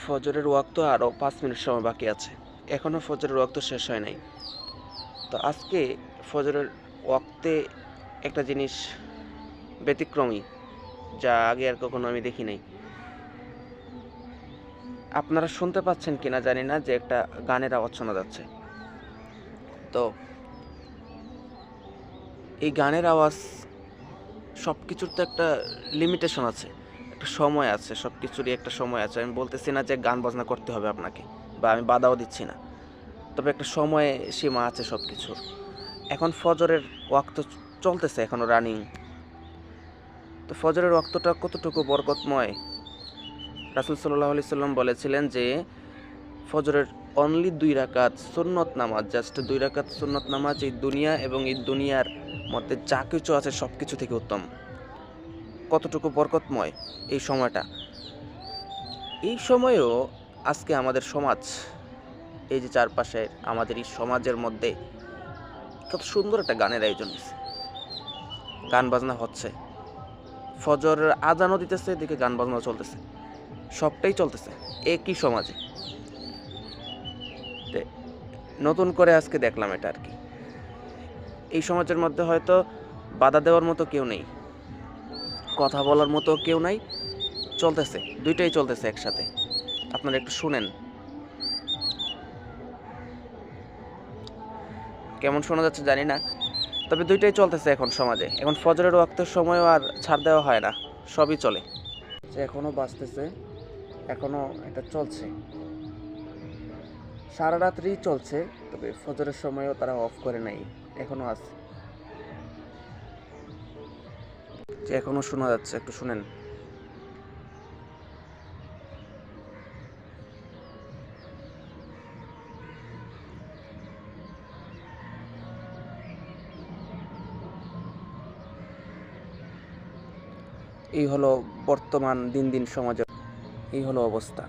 ফজরের ওয়াক্ত আরও 5 মিনিট সময় বাকি আছে, এখনও ফজরের ওয়াক্ত শেষ হয় নাই। তো আজকে ফজরের ওয়াক্তে একটা জিনিস ব্যতিক্রমী, যা আগে আর কখনো আমি দেখি নাই। আপনারা শুনতে পাচ্ছেন কিনা জানি না, যে একটা গানের আওয়াজ শোনা যাচ্ছে। তো এই গানের আওয়াজ, সব কিছুর তো একটা লিমিটেশন আছে, একটা সময় আছে, সব কিছুরই একটা সময় আছে। আমি বলতেছি না যে গান বাজনা করতে হবে আপনাকে, বা আমি বাধাও দিচ্ছি না, তবে একটা সময় সীমা আছে সব কিছুর। এখন ফজরের ওয়াক্ত চলতেছে, এখনও রানিং। তো ফজরের ওয়াক্তটা কতটুকু বরকতময়, রাসূল সাল্লাল্লাহু আলাইহি সাল্লাম বলেছিলেন যে ফজরের অনলি 2 রাকাত সুন্নত নামাজ, জাস্ট 2 রাকাত সুন্নত নামাজ এই দুনিয়া এবং এই দুনিয়ার মধ্যে যা কিছু আছে সব কিছু থেকে উত্তম। কতটুকু বরকতময় এই সময়টা। এই সময়েও আজকে আমাদের সমাজ, এই যে চারপাশের আমাদের এই সমাজের মধ্যে কত সুন্দর একটা গানের আয়োজন হয়েছে, গান বাজনা হচ্ছে, ফজরের আজানও দিতেছে, এদিকে গান বাজনাও চলতেছে, সবটাই চলতেছে একই সমাজে। নতুন করে আজকে দেখলাম এটা আর কি। এই সমাজের মধ্যে হয়তো বাধা দেওয়ার মতো কেউ নেই, কথা বলার মতো কেউ নাই, চলতেছে, দুইটাই চলতেছে একসাথে। আপনারা একটু শুনেন কেমন শোনা যাচ্ছে জানি না, তবে দুইটাই চলতেছে এখন সমাজে। এখন ফজরের ওয়াক্তের সময়ও আর ছাড় দেওয়া হয় না, সবই চলে। এখনো বাজতেছে, এখনো এটা চলছে, সারা রাত্রি চলছে। তবে ফজরের সময়ও তারা অফ করে নাই, এখনো আছে, যে এখনো শোনা যাচ্ছে, একটু শুনেন। এই হলো বর্তমান দিন দিন সমাজের, এই হলো অবস্থা।